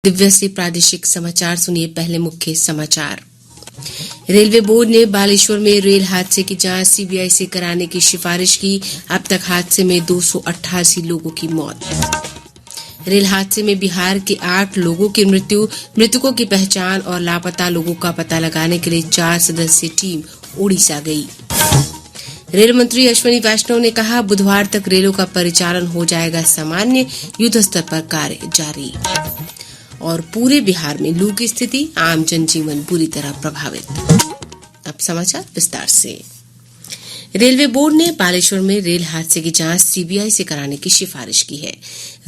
दिव्य से प्रादेशिक समाचार सुनिए। पहले मुख्य समाचार। रेलवे बोर्ड ने बालेश्वर में रेल हादसे की जांच सीबीआई से कराने की सिफारिश की। अब तक हादसे में 288 लोगों की मौत। रेल हादसे में बिहार के 8 लोगों की मृत्यु। मृतकों की पहचान और लापता लोगों का पता लगाने के लिए 4 सदस्यीय टीम ओडिशा गई। रेल मंत्री अश्विनी वैष्णव ने कहा, बुधवार तक रेलों का परिचालन हो जाएगा सामान्य, युद्ध स्तर पर कार्य जारी। और पूरे बिहार में लू की स्थिति, आम जनजीवन बुरी तरह प्रभावित। अब समाचार विस्तार से। रेलवे बोर्ड ने बालेश्वर में रेल हादसे की जांच सीबीआई से कराने की सिफारिश की है।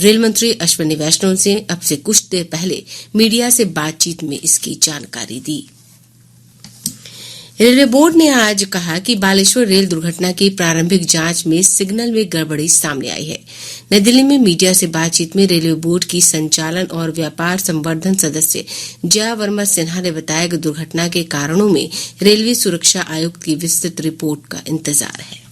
रेल मंत्री अश्विनी वैष्णव ने अब से कुछ देर पहले मीडिया से बातचीत में इसकी जानकारी दी। रेलवे बोर्ड ने आज कहा कि बालेश्वर रेल दुर्घटना की प्रारंभिक जांच में सिग्नल में गड़बड़ी सामने आई है। नई दिल्ली में मीडिया से बातचीत में रेलवे बोर्ड की संचालन और व्यापार संवर्धन सदस्य जया वर्मा सिन्हा ने बताया कि दुर्घटना के कारणों में रेलवे सुरक्षा आयुक्त की विस्तृत रिपोर्ट का इंतजार है।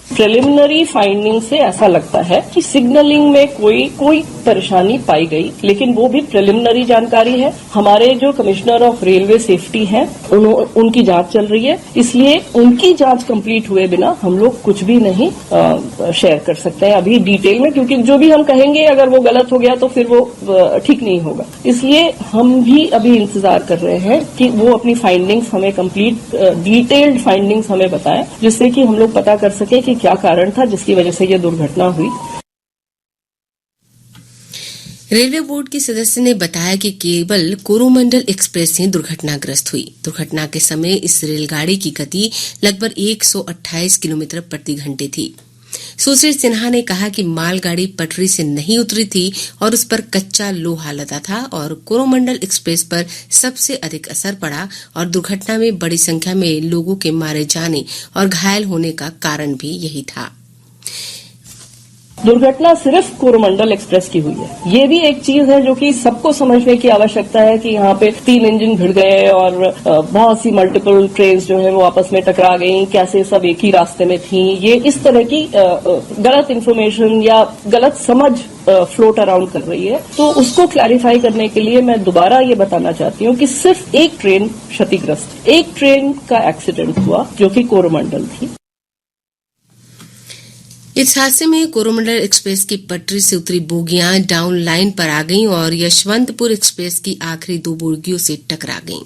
प्रिलिमिनरी फाइंडिंग से ऐसा लगता है कि सिग्नलिंग में कोई परेशानी पाई गई, लेकिन वो भी प्रिलिमिनरी जानकारी है। हमारे जो कमिश्नर ऑफ रेलवे सेफ्टी हैं, उनकी जांच चल रही है, इसलिए उनकी जांच कंप्लीट हुए बिना हम लोग कुछ भी नहीं शेयर कर सकते हैं अभी डिटेल में, क्योंकि जो भी हम कहेंगे अगर वो गलत हो गया तो फिर वो ठीक नहीं होगा। इसलिए हम भी अभी इंतजार कर रहे हैं कि वो अपनी फाइंडिंग्स हमें कंप्लीट डिटेल्ड फाइंडिंग्स हमें बताएं, जिससे कि हम लोग पता कर सके कि क्या कारण था जिसकी वजह से ये दुर्घटना हुई। रेलवे बोर्ड के सदस्य ने बताया कि केवल कोरोमंडल एक्सप्रेस ही दुर्घटनाग्रस्त हुई। दुर्घटना के समय इस रेलगाड़ी की गति लगभग 128 किलोमीटर प्रति घंटे थी। सुश्री सिन्हा ने कहा कि मालगाड़ी पटरी से नहीं उतरी थी और उस पर कच्चा लोहा लदा था और कोरोमंडल एक्सप्रेस पर सबसे अधिक असर पड़ा और दुर्घटना में बड़ी संख्या में लोगों के मारे जाने और घायल होने का कारण भी यही था। दुर्घटना सिर्फ कोरोमंडल एक्सप्रेस की हुई है। ये भी एक चीज है जो कि सबको समझने की आवश्यकता है कि यहाँ पे 3 इंजन भिड़ गए और बहुत सी मल्टीपल ट्रेन्स जो है वो आपस में टकरा गई, कैसे सब एक ही रास्ते में थी। ये इस तरह की गलत इन्फॉर्मेशन या गलत समझ फ्लोट अराउंड कर रही है। तो उसको क्लैरिफाई करने के लिए मैं दोबारा ये बताना चाहती हूँ कि सिर्फ एक ट्रेन क्षतिग्रस्त, एक ट्रेन का एक्सीडेंट हुआ जो कि कोरोमंडल थी। इस हादसे में कोरोमंडल एक्सप्रेस की पटरी से उतरी बोगियां डाउन लाइन पर आ गईं और यशवंतपुर एक्सप्रेस की आखिरी 2 बोगियों से टकरा गईं।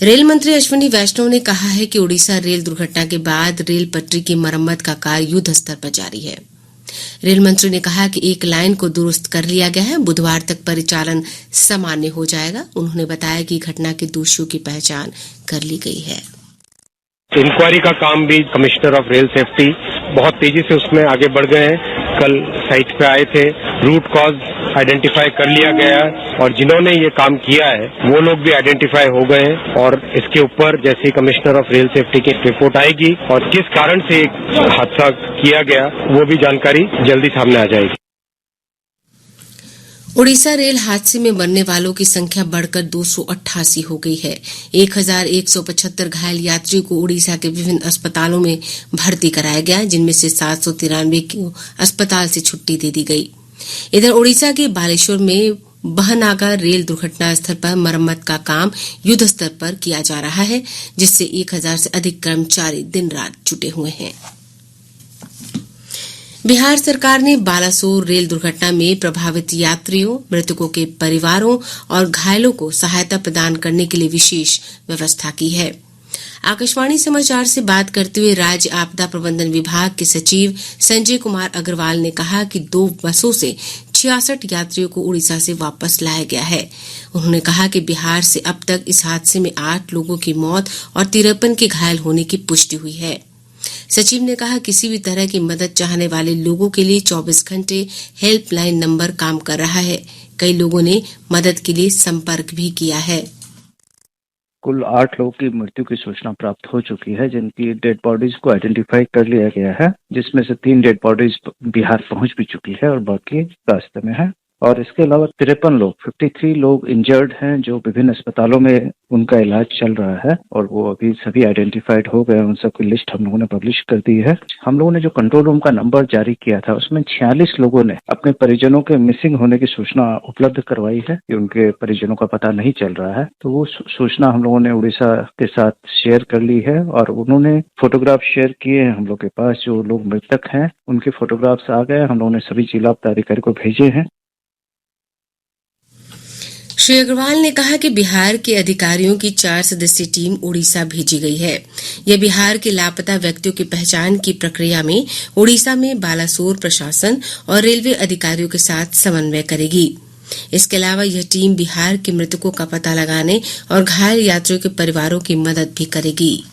रेल मंत्री अश्विनी वैष्णव ने कहा है कि ओडिशा रेल दुर्घटना के बाद रेल पटरी की मरम्मत का कार्य युद्ध स्तर पर जारी है। रेल मंत्री ने कहा कि एक लाइन को दुरुस्त कर लिया गया है, बुधवार तक परिचालन सामान्य हो जाएगा। उन्होंने बताया कि घटना के दोषियों की पहचान कर ली गई है। इंक्वायरी का काम भी कमिश्नर ऑफ रेल सेफ्टी बहुत तेजी से उसमें आगे बढ़ गए हैं। कल साइट पे आए थे, रूट कॉज आइडेंटिफाई कर लिया गया और जिन्होंने ये काम किया है वो लोग भी आइडेंटिफाई हो गए हैं और इसके ऊपर जैसे कमिश्नर ऑफ रेल सेफ्टी की रिपोर्ट आएगी और किस कारण से हादसा किया गया वो भी जानकारी जल्दी सामने आ जाएगी। ओडिशा रेल हादसे में मरने वालों की संख्या बढ़कर 288 हो गई है। 1175 घायल यात्रियों को ओडिशा के विभिन्न अस्पतालों में भर्ती कराया गया, जिनमें से 793 को अस्पताल से छुट्टी दे दी गई। इधर ओडिशा के बालेश्वर में बहनागा रेल दुर्घटना स्थल पर मरम्मत का काम युद्ध स्तर पर किया जा रहा है, जिससे 1000 से अधिक कर्मचारी दिन रात जुटे हुए हैं। बिहार सरकार ने बालासोर रेल दुर्घटना में प्रभावित यात्रियों, मृतकों के परिवारों और घायलों को सहायता प्रदान करने के लिए विशेष व्यवस्था की है। आकाशवाणी समाचार से बात करते हुए राज्य आपदा प्रबंधन विभाग के सचिव संजय कुमार अग्रवाल ने कहा कि 2 बसों से 66 यात्रियों को उड़ीसा से वापस लाया गया है। उन्होंने कहा कि बिहार से अब तक इस हादसे में 8 लोगों की मौत और 53 के घायल होने की पुष्टि हुई है। सचिव ने कहा किसी भी तरह की मदद चाहने वाले लोगों के लिए 24 घंटे हेल्पलाइन नंबर काम कर रहा है। कई लोगों ने मदद के लिए संपर्क भी किया है। कुल 8 लोगों की मृत्यु की सूचना प्राप्त हो चुकी है, जिनकी डेड बॉडीज को आइडेंटिफाई कर लिया गया है, जिसमें से 3 डेड बॉडीज बिहार पहुंच भी चुकी है और बाकी रास्ते में है। और इसके अलावा 53 लोग इंजर्ड हैं जो विभिन्न अस्पतालों में उनका इलाज चल रहा है और वो अभी सभी आइडेंटिफाइड हो गए। उन सबकी लिस्ट हम लोगों ने पब्लिश कर दी है। हम लोगों ने जो कंट्रोल रूम का नंबर जारी किया था उसमें 46 लोगों ने अपने परिजनों के मिसिंग होने की सूचना उपलब्ध करवाई है कि उनके परिजनों का पता नहीं चल रहा है। तो वो सूचना हम लोगों ने उड़ीसा के साथ शेयर कर ली है और उन्होंने फोटोग्राफ शेयर किए हैं हम लोग के पास। जो लोग मृतक हैं उनके फोटोग्राफ्स आ गए। हम लोगों ने सभी जिला पदाधिकारी को भेजे हैं। श्री अग्रवाल ने कहा कि बिहार के अधिकारियों की 4 सदस्यीय टीम ओडिशा भेजी गई है। यह बिहार के लापता व्यक्तियों की पहचान की प्रक्रिया में ओडिशा में बालासोर प्रशासन और रेलवे अधिकारियों के साथ समन्वय करेगी। इसके अलावा यह टीम बिहार के मृतकों का पता लगाने और घायल यात्रियों के परिवारों की मदद भी करेगी।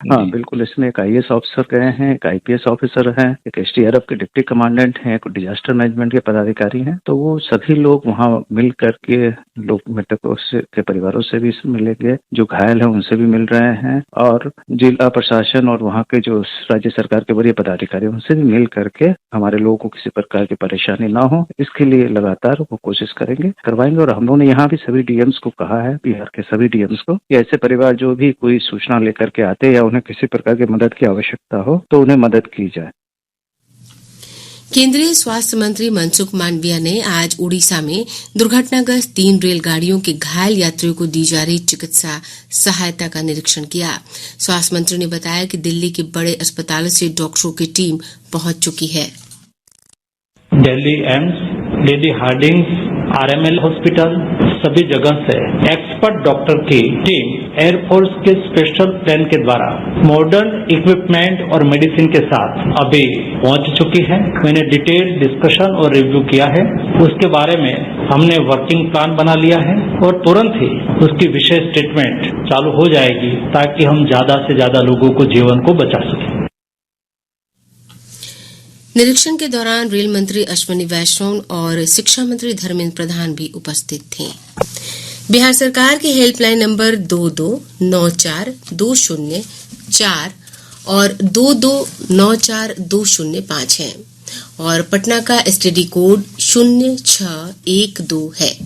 हाँ बिल्कुल, इसमें एक IAS ऑफिसर गए हैं, एक IPS ऑफिसर हैं, एक SDRF के डिप्टी कमांडेंट हैं, एक डिजास्टर मैनेजमेंट के पदाधिकारी हैं। तो वो सभी लोग वहाँ मिल करके लोग मृतकों के परिवारों से भी मिलेंगे, जो घायल हैं उनसे भी मिल रहे हैं और जिला प्रशासन और वहाँ के जो राज्य सरकार के वरीय पदाधिकारी उनसे भी मिल करके हमारे लोगों को किसी प्रकार की परेशानी ना हो, इसके लिए लगातार वो कोशिश करवाएंगे। और हम लोगों ने यहाँ भी सभी DMs को कहा है, बिहार के सभी DMs को, कि ऐसे परिवार जो भी कोई सूचना लेकर के आते या उन्हें किसी प्रकार की मदद की आवश्यकता हो तो उन्हें मदद की जाए। केंद्रीय स्वास्थ्य मंत्री मनसुख मांडविया ने आज ओडिशा में दुर्घटनाग्रस्त 3 रेलगाड़ियों के घायल यात्रियों को दी जा रही चिकित्सा सहायता का निरीक्षण किया। स्वास्थ्य मंत्री ने बताया कि दिल्ली के बड़े अस्पतालों से डॉक्टरों की टीम पहुंच चुकी है। Delhi AIIMS, lady Hardinge, RML hospital, सभी जगह से एक्सपर्ट डॉक्टर की टीम एयरफोर्स के स्पेशल प्लेन के द्वारा मॉडर्न इक्विपमेंट और मेडिसिन के साथ अभी पहुंच चुकी है। मैंने डिटेल डिस्कशन और रिव्यू किया है। उसके बारे में हमने वर्किंग प्लान बना लिया है और तुरंत ही उसकी विशेष ट्रीटमेंट चालू हो जाएगी ताकि हम ज्यादा से ज्यादा लोगों को जीवन को बचा सकें। निरीक्षण के दौरान रेल मंत्री अश्विनी वैष्णव और शिक्षा मंत्री धर्मेंद्र प्रधान भी उपस्थित थे। बिहार सरकार के हेल्पलाइन नंबर 22942004 और 22942005 है और पटना का STD कोड 0612 है।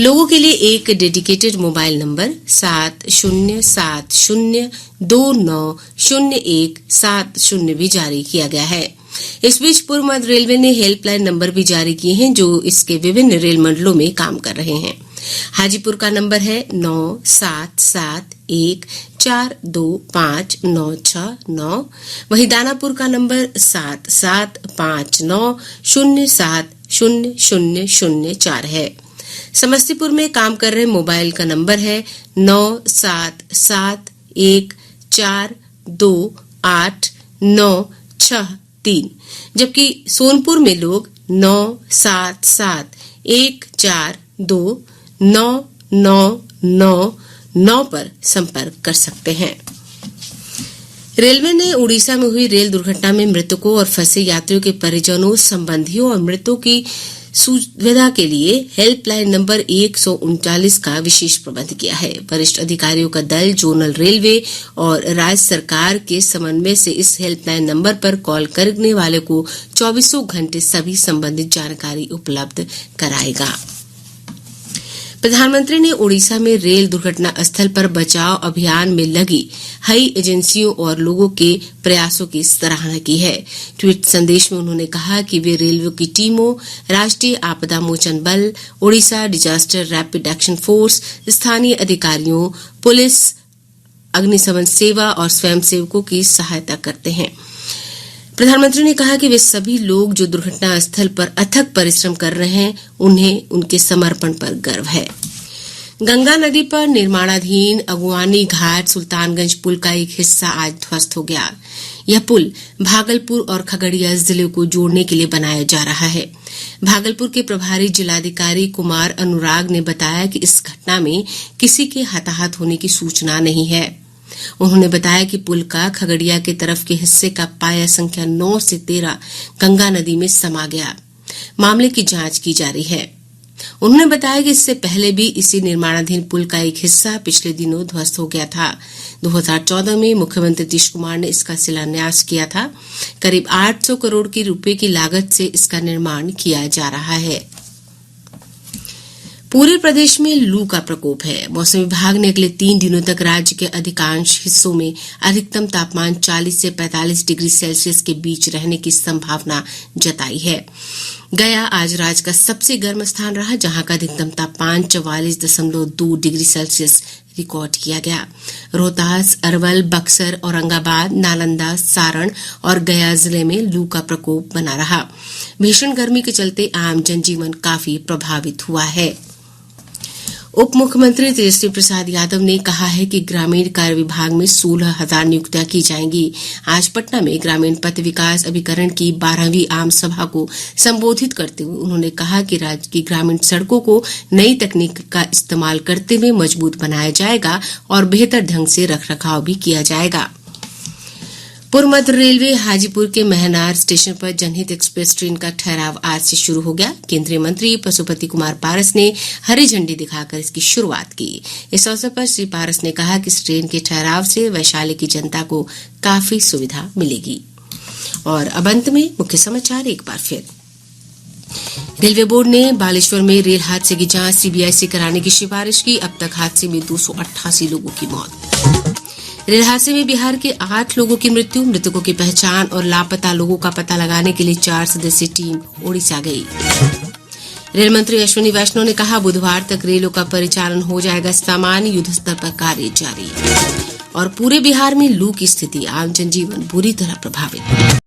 लोगों के लिए एक डेडिकेटेड मोबाइल नंबर 7070290170 भी जारी किया गया है। इस बीच पूर्व मध्य रेलवे ने हेल्पलाइन नंबर भी जारी किए हैं जो इसके विभिन्न रेल मंडलों में काम कर रहे हैं। हाजीपुर का नंबर है 9771425969। वहीं दानापुर का नंबर 7759070004 है। समस्तीपुर में काम कर रहे मोबाइल का नंबर है 9771428963, जबकि सोनपुर में लोग 9771429999 पर संपर्क कर सकते हैं। रेलवे ने ओडिशा में हुई रेल दुर्घटना में मृतकों और फंसे यात्रियों के परिजनों, संबंधियों और मृतों की सुविधा के लिए हेल्पलाइन नंबर 139 का विशेष प्रबंध किया है। वरिष्ठ अधिकारियों का दल जोनल रेलवे और राज्य सरकार के समन्वय से इस हेल्पलाइन नंबर पर कॉल करने वाले को 24 घंटे सभी संबंधित जानकारी उपलब्ध कराएगा। प्रधानमंत्री ने ओडिशा में रेल दुर्घटना स्थल पर बचाव अभियान में लगी हई एजेंसियों और लोगों के प्रयासों की सराहना की है। ट्वीट संदेश में उन्होंने कहा कि वे रेलवे की टीमों, राष्ट्रीय आपदा मोचन बल, Odisha disaster rapid action force, स्थानीय अधिकारियों, पुलिस, अग्निशमन सेवा और स्वयंसेवकों की सहायता करते हैं। प्रधानमंत्री ने कहा कि वे सभी लोग जो दुर्घटना स्थल पर अथक परिश्रम कर रहे हैं, उन्हें उनके समर्पण पर गर्व है। गंगा नदी पर निर्माणाधीन अगुवानी घाट सुल्तानगंज पुल का एक हिस्सा आज ध्वस्त हो गया। यह पुल भागलपुर और खगड़िया जिले को जोड़ने के लिए बनाया जा रहा है। भागलपुर के प्रभारी जिलाधिकारी कुमार अनुराग ने बताया कि इस घटना में किसी के हताहत होने की सूचना नहीं है। उन्होंने बताया कि पुल का खगड़िया के तरफ के हिस्से का पाया संख्या 9 से 13 गंगा नदी में समा गया। मामले की जांच की जा रही है। उन्होंने बताया कि इससे पहले भी इसी निर्माणाधीन पुल का एक हिस्सा पिछले दिनों ध्वस्त हो गया था। 2014 में मुख्यमंत्री नीतीश कुमार ने इसका शिलान्यास किया था। करीब 800 करोड़ की रुपए की लागत से इसका निर्माण किया जा रहा है। पूरे प्रदेश में लू का प्रकोप है। मौसम विभाग ने अगले 3 दिनों तक राज्य के अधिकांश हिस्सों में अधिकतम तापमान 40 से 45 डिग्री सेल्सियस के बीच रहने की संभावना जताई है। गया आज राज्य का सबसे गर्म स्थान रहा, जहां का अधिकतम तापमान 44.2 डिग्री सेल्सियस रिकॉर्ड किया गया। रोहतास, अरवल, बक्सर, औरंगाबाद, नालंदा, सारण और गया जिले में लू का प्रकोप बना रहा। भीषण गर्मी के चलते आम जनजीवन काफी प्रभावित हुआ है। उप मुख्यमंत्री तेजस्वी प्रसाद यादव ने कहा है कि ग्रामीण कार्य विभाग में 16,000 नियुक्तियां की जाएंगी। आज पटना में ग्रामीण पथ विकास अभिकरण की 12वीं आम सभा को संबोधित करते हुए उन्होंने कहा कि राज्य की ग्रामीण सड़कों को नई तकनीक का इस्तेमाल करते हुए मजबूत बनाया जाएगा और बेहतर ढंग से रखरखाव भी किया जाएगा। पूर्व मध्य रेलवे हाजीपुर के महनार स्टेशन पर जनहित एक्सप्रेस ट्रेन का ठहराव आज से शुरू हो गया। केंद्रीय मंत्री पशुपति कुमार पारस ने हरी झंडी दिखाकर इसकी शुरुआत की। इस अवसर पर श्री पारस ने कहा कि इस ट्रेन के ठहराव से वैशाली की जनता को काफी सुविधा मिलेगी। और अब अंत में मुख्य समाचार एक बार फिर। रेलवे बोर्ड ने बालेश्वर में रेल हादसे की जांच सीबीआई से कराने की सिफारिश की। अब तक हादसे में 288 लोगों की मौत। रेल हादसे में बिहार के 8 लोगों की मृत्यु। मृतकों की पहचान और लापता लोगों का पता लगाने के लिए 4 सदस्यीय टीम ओडिशा गई। रेल मंत्री अश्विनी वैष्णव ने कहा बुधवार तक रेलों का परिचालन हो जाएगा सामान्य, युद्ध स्तर पर कार्य जारी। और पूरे बिहार में लू की स्थिति, आम जनजीवन बुरी तरह प्रभावित।